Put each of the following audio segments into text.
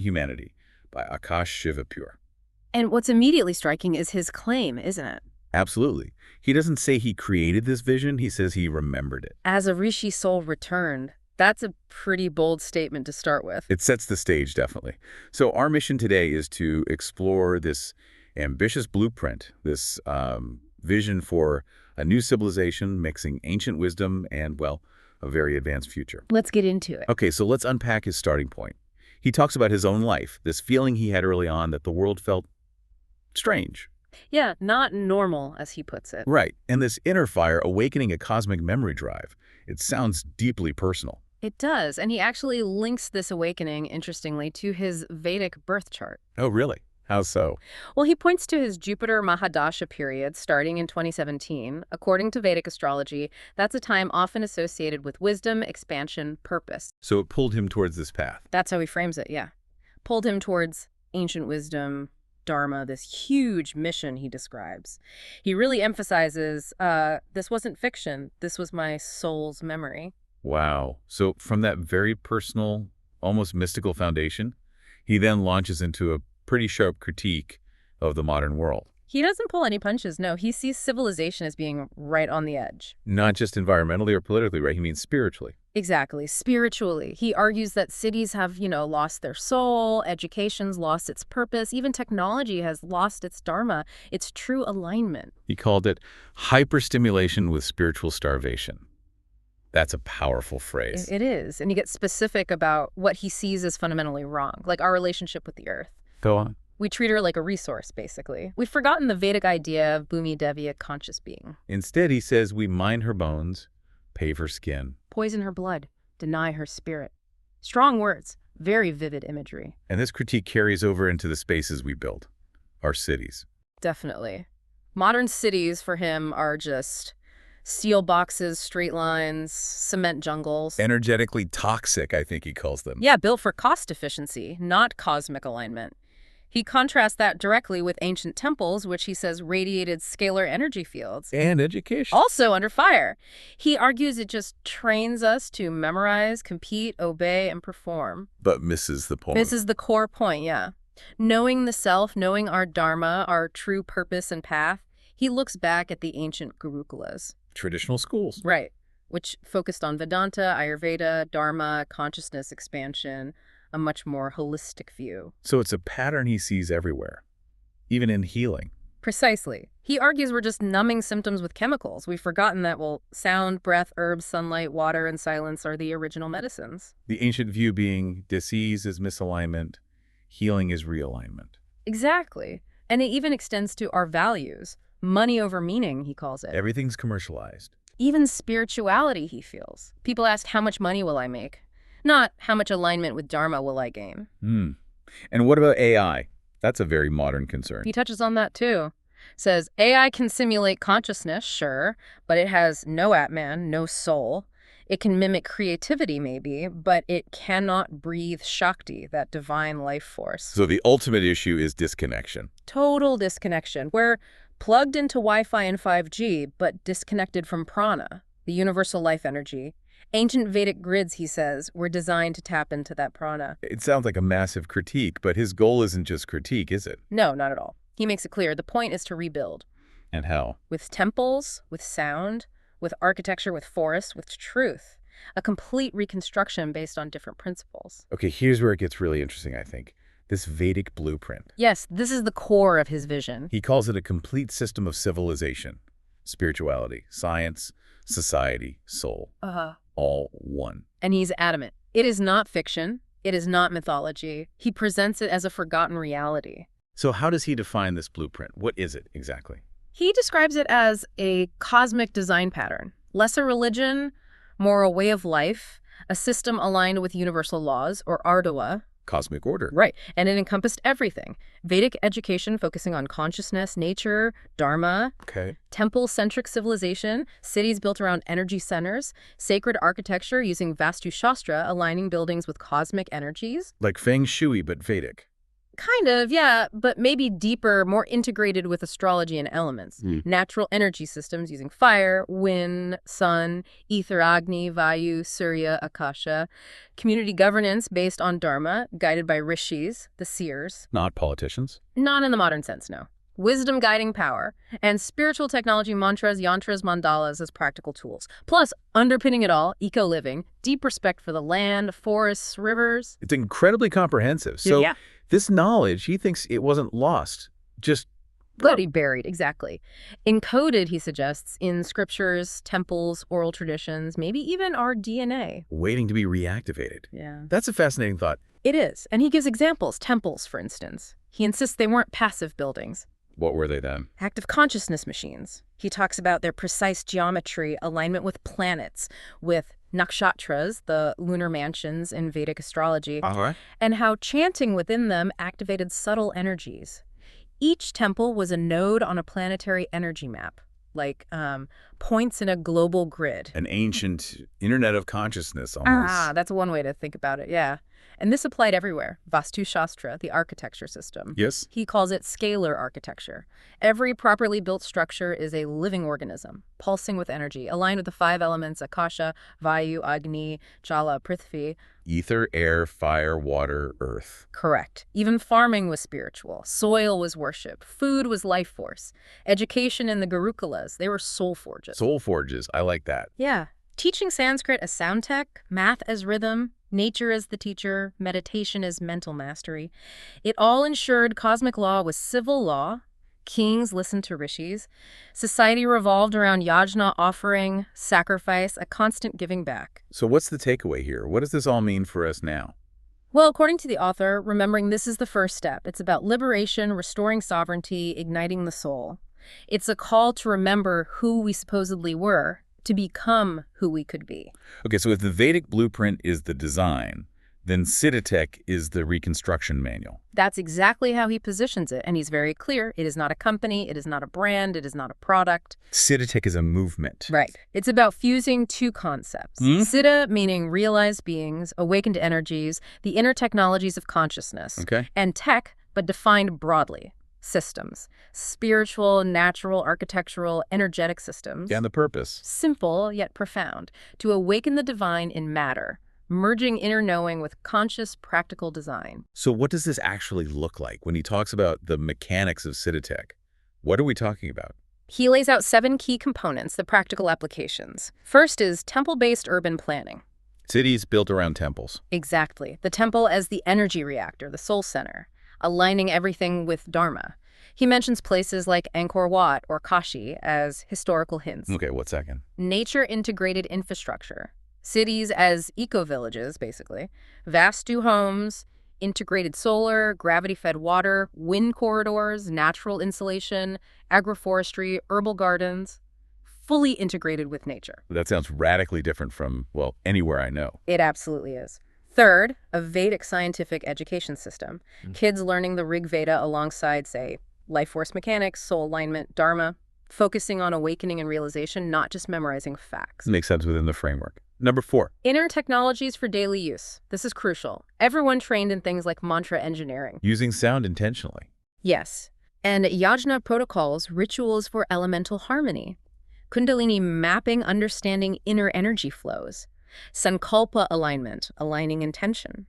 Humanity by Akash Shivapur. And what's immediately striking is his claim, isn't it? Absolutely. He doesn't say he created this vision, he says he remembered it. As a rishi soul returned. That's a pretty bold statement to start with. It sets the stage, definitely. So our mission today is to explore this ambitious blueprint, this vision for a new civilization mixing ancient wisdom and, well, a very advanced future. Let's get into it. Okay, so let's unpack his starting point. He talks about his own life, this feeling he had early on that the world felt strange. Yeah, not normal, as he puts it. Right, and this inner fire awakening a cosmic memory drive. It sounds deeply personal. It does, and he actually links this awakening, interestingly, to his Vedic birth chart. Oh, really? How so? Well, he points to his Jupiter Mahadasha period starting in 2017. According to Vedic astrology, that's a time often associated with wisdom, expansion, purpose. So it pulled him towards this path. That's how he frames it, yeah. Pulled him towards ancient wisdom, dharma, this huge mission he describes. He really emphasizes, this wasn't fiction, this was my soul's memory. Wow. So from that very personal, almost mystical foundation, he then launches into a pretty sharp critique of the modern world. He doesn't pull any punches, no. He sees civilization as being right on the edge. Not just environmentally or politically, right? He means spiritually. Exactly. Spiritually. He argues that cities have, lost their soul, education's lost its purpose, even technology has lost its dharma, its true alignment. He called it hyperstimulation with spiritual starvation. That's a powerful phrase. It is. And he gets specific about what he sees as fundamentally wrong, like our relationship with the earth. Go on. We treat her like a resource, basically. We've forgotten the Vedic idea of Bhumi Devi, a conscious being. Instead, he says we mine her bones, pave her skin. Poison her blood, deny her spirit. Strong words, very vivid imagery. And this critique carries over into the spaces we build, our cities. Definitely. Modern cities, for him, are just steel boxes, straight lines, cement jungles. Energetically toxic, I think he calls them. Yeah, built for cost efficiency, not cosmic alignment. He contrasts that directly with ancient temples, which he says radiated scalar energy fields. And education. Also under fire. He argues it just trains us to memorize, compete, obey, and perform. But misses the point. Misses the core point, yeah. Knowing the self, knowing our dharma, our true purpose and path, he looks back at the ancient gurukulas. Traditional schools. Right, which focused on Vedanta, Ayurveda, Dharma, consciousness expansion, a much more holistic view. So it's a pattern he sees everywhere, even in healing. Precisely. He argues we're just numbing symptoms with chemicals. We've forgotten that, sound, breath, herbs, sunlight, water, and silence are the original medicines. The ancient view being disease is misalignment, healing is realignment. Exactly. And it even extends to our values. Money over meaning, he calls it. Everything's commercialized. Even spirituality, he feels. People ask, how much money will I make? Not, how much alignment with Dharma will I gain? And what about AI? That's a very modern concern. He touches on that too. Says, AI can simulate consciousness, sure, but it has no Atman, no soul. It can mimic creativity, maybe, but it cannot breathe Shakti, that divine life force. So the ultimate issue is disconnection. Total disconnection. We're plugged into Wi-Fi and 5G, but disconnected from prana, the universal life energy. Ancient Vedic grids, he says, were designed to tap into that prana. It sounds like a massive critique, but his goal isn't just critique, is it? No, not at all. He makes it clear the point is to rebuild. And how? With temples, with sound, with architecture, with forests, with truth. A complete reconstruction based on different principles. Okay, here's where it gets really interesting, I think. This Vedic blueprint. Yes, this is the core of his vision. He calls it a complete system of civilization, spirituality, science, society, soul. All one. And he's adamant. It is not fiction. It is not mythology. He presents it as a forgotten reality. So how does he define this blueprint? What is it exactly? He describes it as a cosmic design pattern. Less a religion, more a way of life, a system aligned with universal laws, or ardua. Cosmic order. Right, and it encompassed everything. Vedic education focusing on consciousness, nature, dharma. Okay. Temple-centric civilization, cities built around energy centers, sacred architecture using Vastu Shastra, aligning buildings with cosmic energies. Like Feng Shui, but Vedic. Kind of, yeah, but maybe deeper, more integrated with astrology and elements. Natural energy systems using fire, wind, sun, ether, Agni, Vayu, Surya, Akasha. Community governance based on Dharma, guided by rishis, the seers. Not politicians. Not in the modern sense, no. Wisdom guiding power, and spiritual technology mantras, yantras, mandalas as practical tools. Plus, underpinning it all, eco-living, deep respect for the land, forests, rivers. It's incredibly comprehensive. So Yeah. this knowledge, he thinks it wasn't lost, just Buried, exactly. Encoded, he suggests, in scriptures, temples, oral traditions, maybe even our DNA. waiting to be reactivated. Yeah. That's a fascinating thought. It is. And he gives examples, temples, for instance. He insists they weren't passive buildings. What were they then? Active consciousness machines. He talks about their precise geometry, alignment with planets, with nakshatras, the lunar mansions in Vedic astrology, All right. and how chanting within them activated subtle energies. Each temple was a node on a planetary energy map, like points in a global grid. An ancient internet of consciousness almost. Ah, that's one way to think about it, yeah. And this applied everywhere. Vastu Shastra, the architecture system. Yes? He calls it scalar architecture. Every properly built structure is a living organism, pulsing with energy, aligned with the 5 elements Akasha, Vayu, Agni, Jala, Prithvi. Ether, air, fire, water, earth. Correct. Even farming was spiritual. Soil was worship. Food was life force. Education in the Gurukulas, they were soul forges. Soul forges. I like that. Yeah. Teaching Sanskrit as sound tech, math as rhythm, nature as the teacher, meditation as mental mastery. It all ensured cosmic law was civil law. Kings listened to rishis. Society revolved around yajna, offering, sacrifice, a constant giving back. So what's the takeaway here? What does this all mean for us now? Well, according to the author, remembering this is the first step. It's about liberation, restoring sovereignty, igniting the soul. It's a call to remember who we supposedly were, to become who we could be. Okay, so if the Vedic blueprint is the design, then Siddha-Tech is the reconstruction manual. That's exactly how he positions it, and he's very clear. It is not a company, it is not a brand, it is not a product. Siddha-Tech is a movement. Right. It's about fusing 2 concepts. Siddha, meaning realized beings, awakened energies, the inner technologies of consciousness. Okay. And tech, but defined broadly. Systems. Spiritual, natural, architectural, energetic systems. Yeah, and the purpose. Simple, yet profound. To awaken the divine in matter. Merging inner knowing with conscious, practical design. So what does this actually look like when he talks about the mechanics of Siddha-Tech? What are we talking about? He lays out 7 key components, the practical applications. First is temple-based urban planning. Cities built around temples. Exactly. The temple as the energy reactor, the soul center, aligning everything with Dharma. He mentions places like Angkor Wat or Kashi as historical hints. Okay, what's second? Nature-integrated infrastructure. Cities as eco-villages, basically. Vastu homes, integrated solar, gravity-fed water, wind corridors, natural insulation, agroforestry, herbal gardens. Fully integrated with nature. That sounds radically different from, well, anywhere I know. It absolutely is. Third, a Vedic scientific education system. Kids learning the Rig Veda alongside, say, life force mechanics, soul alignment, Dharma, focusing on awakening and realization, not just memorizing facts. Makes sense within the framework. Number 4. Inner technologies for daily use. This is crucial. Everyone trained in things like mantra engineering. Using sound intentionally. Yes. And yajna protocols, rituals for elemental harmony. Kundalini mapping, understanding inner energy flows. Sankalpa alignment, aligning intention.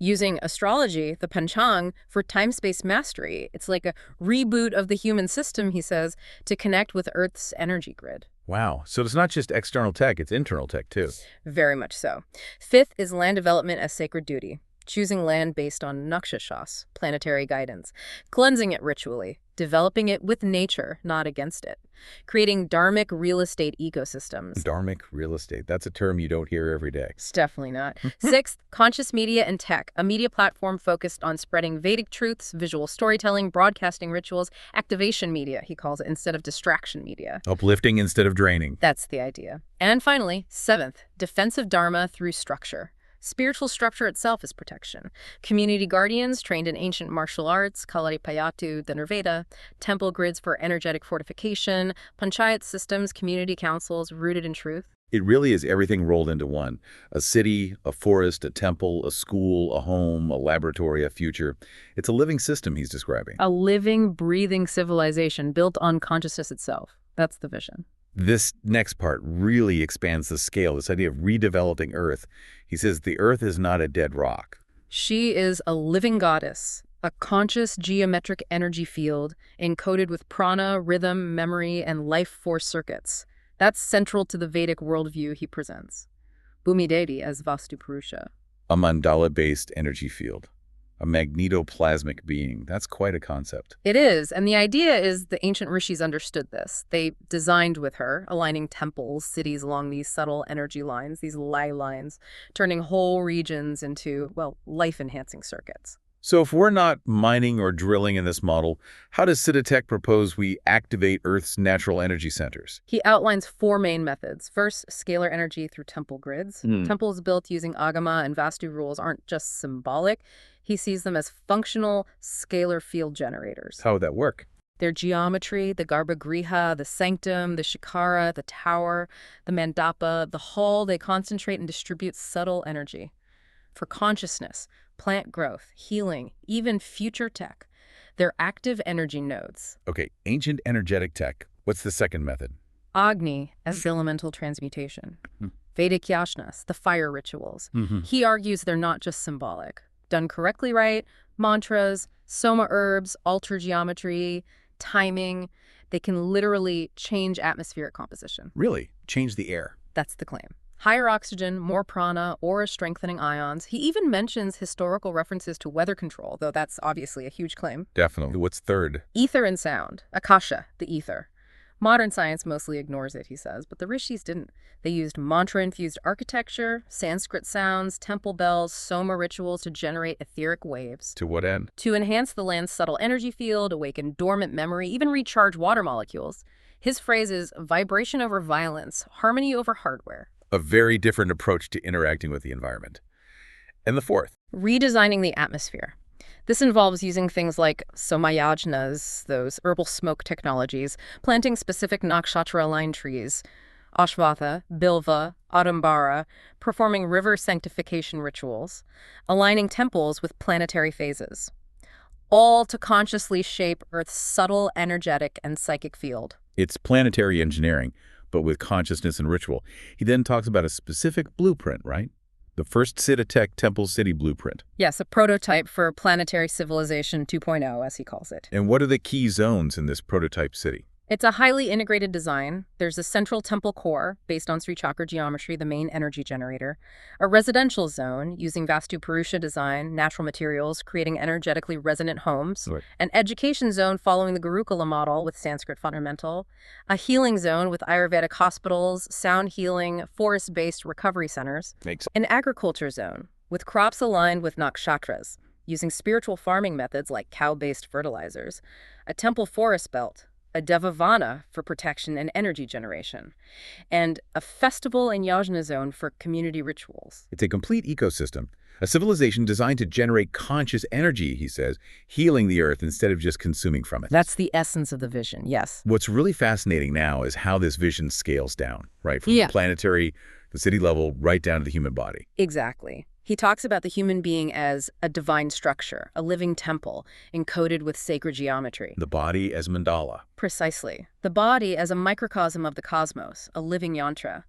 Using astrology, the Panchang, for time-space mastery. It's like a reboot of the human system, he says, to connect with Earth's energy grid. Wow. So it's not just external tech, it's internal tech too. Very much so. Fifth is land development as sacred duty. Choosing land based on nakshashas, planetary guidance. Cleansing it ritually. Developing it with nature, not against it. Creating dharmic real estate ecosystems. Dharmic real estate. That's a term you don't hear every day. It's definitely not. Sixth, conscious media and tech, a media platform focused on spreading Vedic truths, visual storytelling, broadcasting rituals, activation media, he calls it, instead of distraction media. Uplifting instead of draining. That's the idea. And finally, seventh, defensive dharma through structure. Spiritual structure itself is protection. Community guardians trained in ancient martial arts, Kalaripayattu, the Nirveda, temple grids for energetic fortification, panchayat systems, community councils rooted in truth. It really is everything rolled into one. A city, a forest, a temple, a school, a home, a laboratory, a future. It's a living system he's describing. A living, breathing civilization built on consciousness itself. That's the vision. This next part really expands the scale, this idea of redeveloping Earth. He says the Earth is not a dead rock. She is a living goddess, a conscious geometric energy field encoded with prana, rhythm, memory, and life force circuits. That's central to the Vedic worldview he presents. Bhumidevi as Vastu Purusha. A mandala-based energy field. A magnetoplasmic being. That's quite a concept. It is, and the idea is the ancient rishis understood this. They designed with her, aligning temples, cities along these subtle energy lines, these ley lines, turning whole regions into, well, life-enhancing circuits. So if we're not mining or drilling in this model, how does Siddha-Tech propose we activate Earth's natural energy centers? He outlines 4 main methods. First, scalar energy through temple grids. Temples built using Agama and Vastu rules aren't just symbolic. He sees them as functional scalar field generators. How would that work? Their geometry, the garbhagriha, the sanctum, the shikara, the tower, the mandapa, the hall, they concentrate and distribute subtle energy. For consciousness, plant growth, healing, even future tech, they're active energy nodes. Okay, ancient energetic tech. What's the second method? Agni as elemental transmutation. Vedic yashnas, the fire rituals. He argues they're not just symbolic. Done correctly right, mantras, soma herbs, altar geometry, timing, they can literally change atmospheric composition. Really? Change the air. That's the claim. Higher oxygen, more prana, aura-strengthening ions. He even mentions historical references to weather control, though that's obviously a huge claim. Definitely. What's third? Ether and sound. Akasha, the ether. Modern science mostly ignores it, he says, but the rishis didn't. They used mantra-infused architecture, Sanskrit sounds, temple bells, soma rituals to generate etheric waves. To what end? To enhance the land's subtle energy field, awaken dormant memory, even recharge water molecules. His phrase is vibration over violence, harmony over hardware. A very different approach to interacting with the environment. And the fourth? Redesigning the atmosphere. This involves using things like somayajnas, those herbal smoke technologies, planting specific nakshatra-aligned trees, ashvatha, bilva, adambara, performing river sanctification rituals, aligning temples with planetary phases, all to consciously shape Earth's subtle, energetic, and psychic field. It's planetary engineering, but with consciousness and ritual. He then talks about a specific blueprint, right? The first Siddha-Tech Temple City blueprint. Yes, a prototype for Planetary Civilization 2.0, as he calls it. And what are the key zones in this prototype city? It's a highly integrated design. There's a central temple core, based on Sri Chakra geometry, the main energy generator. A residential zone, using Vastu Purusha design, natural materials, creating energetically resonant homes. Right. An education zone following the Gurukula model with Sanskrit fundamental. A healing zone with Ayurvedic hospitals, sound healing, forest-based recovery centers. Makes An agriculture zone, with crops aligned with nakshatras, using spiritual farming methods like cow-based fertilizers. A temple forest belt, a devavana for protection and energy generation, and a festival and yajna zone for community rituals. It's a complete ecosystem, a civilization designed to generate conscious energy, he says, healing the Earth instead of just consuming from it. That's the essence of the vision, yes. What's really fascinating now is how this vision scales down, right? From planetary, the city level, right down to the human body. Exactly. He talks about the human being as a divine structure, a living temple, encoded with sacred geometry. The body as mandala. Precisely. The body as a microcosm of the cosmos, a living yantra.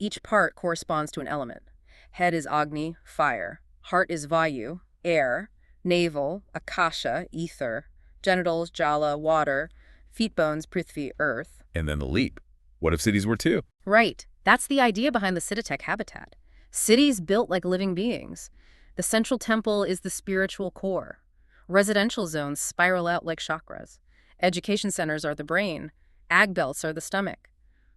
Each part corresponds to an element. Head is Agni, fire. Heart is Vayu, air. Navel, Akasha, ether. Genitals, Jala, water. Feet bones, Prithvi, earth. And then the leap. What if cities were too? Right. That's the idea behind the Siddha-Tech habitat. Cities built like living beings. The central temple is the spiritual core. Residential zones spiral out like chakras. Education centers are the brain. Ag belts are the stomach.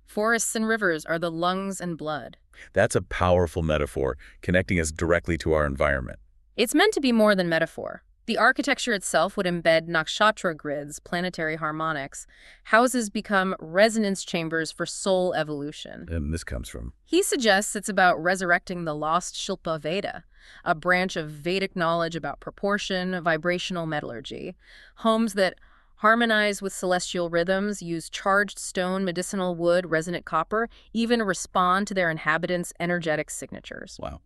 Forests and rivers are the lungs and blood. That's a powerful metaphor, connecting us directly to our environment. It's meant to be more than metaphor. The architecture itself would embed nakshatra grids, planetary harmonics. Houses become resonance chambers for soul evolution. And this comes from? He suggests it's about resurrecting the lost Shilpa Veda, a branch of Vedic knowledge about proportion, vibrational metallurgy. Homes that harmonize with celestial rhythms, use charged stone, medicinal wood, resonant copper, even respond to their inhabitants' energetic signatures. Wow.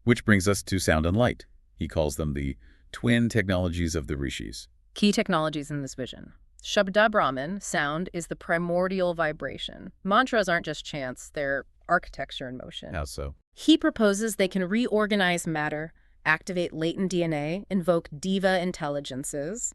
Which brings us to sound and light. He calls them the twin technologies of the rishis. Key technologies in this vision. Shabda Brahman, sound, is the primordial vibration. Mantras aren't just chants, they're architecture in motion. How so? He proposes they can reorganize matter, activate latent DNA, invoke diva intelligences.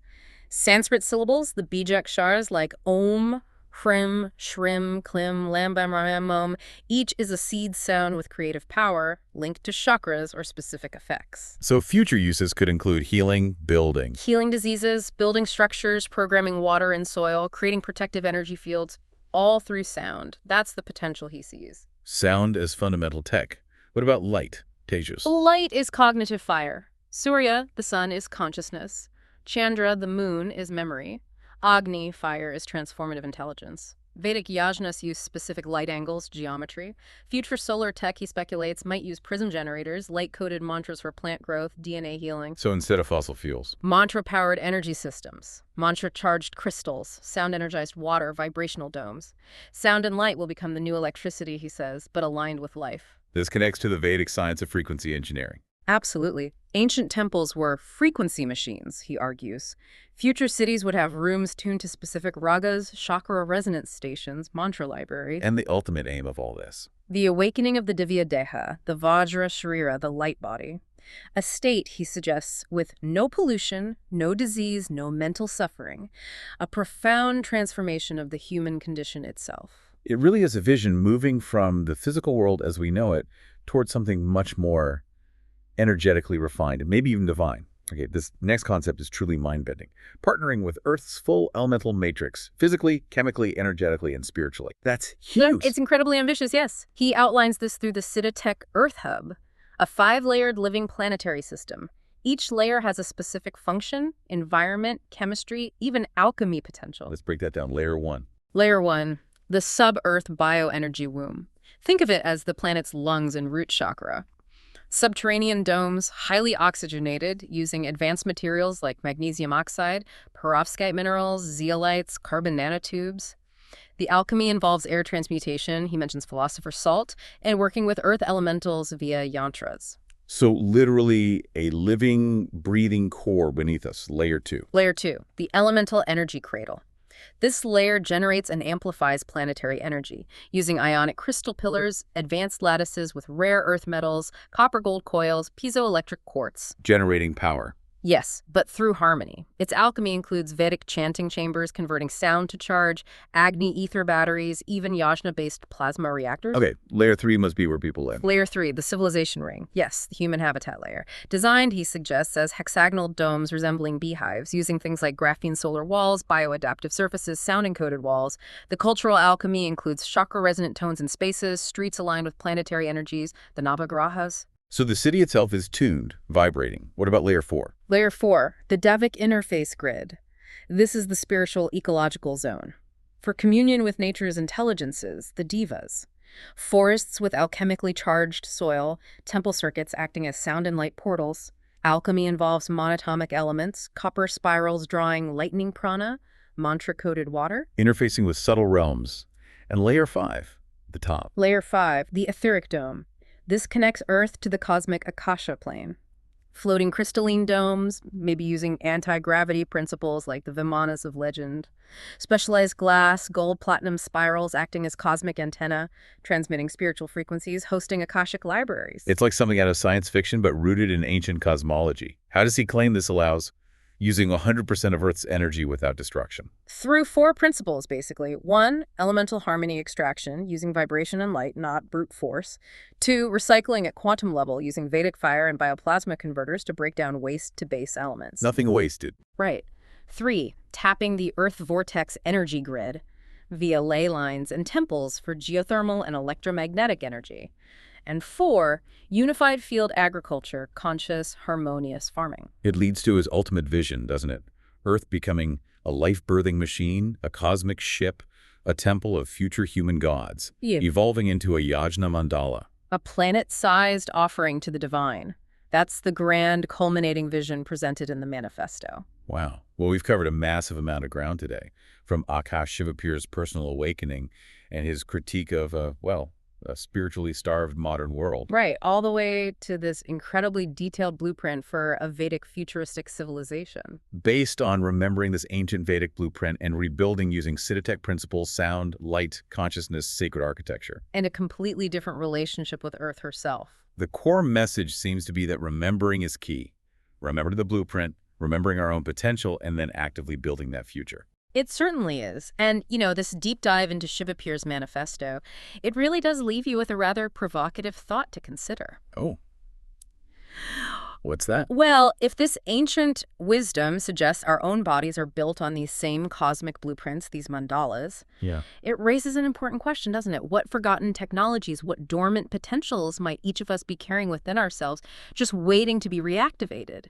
Sanskrit syllables, the bijakshars like Om, Hrim, Shrim, Klim, Lambam, Ram, Om, each is a seed sound with creative power linked to chakras or specific effects. So future uses could include healing, building. Healing diseases, building structures, programming water and soil, creating protective energy fields, all through sound. That's the potential he sees. Sound as fundamental tech. What about light, Tejas? Light is cognitive fire. Surya, the sun, is consciousness. Chandra, the moon, is memory. Agni, fire, is transformative intelligence. Vedic yajnas use specific light angles, geometry. Future solar tech, he speculates, might use prism generators, light-coded mantras for plant growth, DNA healing. So instead of fossil fuels. Mantra-powered energy systems. Mantra-charged crystals, sound-energized water, vibrational domes. Sound and light will become the new electricity, he says, but aligned with life. This connects to the Vedic science of frequency engineering. Absolutely. Ancient temples were frequency machines, he argues. Future cities would have rooms tuned to specific ragas, chakra resonance stations, mantra libraries. And the ultimate aim of all this. The awakening of the Divya Deha, the Vajra Sharira, the light body. A state, he suggests, with no pollution, no disease, no mental suffering. A profound transformation of the human condition itself. It really is a vision moving from the physical world as we know it towards something much more energetically refined and maybe even divine. Okay, this next concept is truly mind-bending. Partnering with Earth's full elemental matrix, physically, chemically, energetically, and spiritually. That's huge. It's incredibly ambitious, yes. He outlines this through the Siddha-Tech Earth Hub, a 5-layered living planetary system. Each layer has a specific function, environment, chemistry, even alchemy potential. Let's break that down. Layer 1. Layer 1, the sub-Earth bioenergy womb. Think of it as the planet's lungs and root chakra. Subterranean domes, highly oxygenated, using advanced materials like magnesium oxide, perovskite minerals, zeolites, carbon nanotubes. The alchemy involves air transmutation, he mentions philosopher's salt, and working with earth elementals via yantras. So literally a living, breathing core beneath us, layer 2. Layer 2, the elemental energy cradle. This layer generates and amplifies planetary energy, using ionic crystal pillars, advanced lattices with rare earth metals, copper-gold coils, piezoelectric quartz. Generating power. Yes, but through harmony. Its alchemy includes Vedic chanting chambers converting sound to charge, Agni ether batteries, even yajna-based plasma reactors. Okay, layer 3 must be where people live. Layer 3, the civilization ring. Yes, the human habitat layer. Designed, he suggests, as hexagonal domes resembling beehives, using things like graphene solar walls, bioadaptive surfaces, sound-encoded walls. The cultural alchemy includes chakra-resonant tones and spaces, streets aligned with planetary energies, the Navagrahas. So the city itself is tuned, vibrating. What about layer 4? Layer 4, the Devic interface grid. This is the spiritual ecological zone. For communion with nature's intelligences, the divas. Forests with alchemically charged soil, temple circuits acting as sound and light portals. Alchemy involves monatomic elements, copper spirals drawing lightning prana, mantra-coded water. Interfacing with subtle realms. And layer 5, the top. Layer 5, the etheric dome. This connects Earth to the cosmic Akasha plane. Floating crystalline domes, maybe using anti-gravity principles like the Vimanas of legend. Specialized glass, gold, platinum spirals acting as cosmic antenna, transmitting spiritual frequencies, hosting Akashic libraries. It's like something out of science fiction, but rooted in ancient cosmology. How does he claim this allows using 100% of Earth's energy without destruction? Through 4 principles, basically. 1, elemental harmony extraction, using vibration and light, not brute force. 2, recycling at quantum level, using Vedic fire and bioplasma converters to break down waste to base elements. Nothing wasted. Right. 3, tapping the Earth vortex energy grid via ley lines and temples for geothermal and electromagnetic energy. And 4, unified field agriculture, conscious, harmonious farming. It leads to his ultimate vision, doesn't it? Earth becoming a life-birthing machine, a cosmic ship, a temple of future human gods, evolving into a yajna mandala. A planet-sized offering to the divine. That's the grand culminating vision presented in the manifesto. Wow. Well, we've covered a massive amount of ground today, from Akash Shivapur's personal awakening and his critique of, a spiritually starved modern world. Right, all the way to this incredibly detailed blueprint for a Vedic futuristic civilization. Based on remembering this ancient Vedic blueprint and rebuilding using Siddha-Tech principles, sound, light, consciousness, sacred architecture. And a completely different relationship with Earth herself. The core message seems to be that remembering is key. Remember the blueprint, remembering our own potential, and then actively building that future. It certainly is. And, this deep dive into Shivapur's manifesto, it really does leave you with a rather provocative thought to consider. Oh, what's that? Well, if this ancient wisdom suggests our own bodies are built on these same cosmic blueprints, these mandalas, Yeah. it raises an important question, doesn't it? What forgotten technologies, what dormant potentials might each of us be carrying within ourselves, just waiting to be reactivated?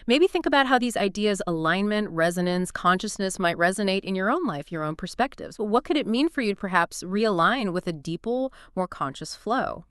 Maybe think about how these ideas, alignment, resonance, consciousness, might resonate in your own life, your own perspectives. What could it mean for you to perhaps realign with a deeper, more conscious flow?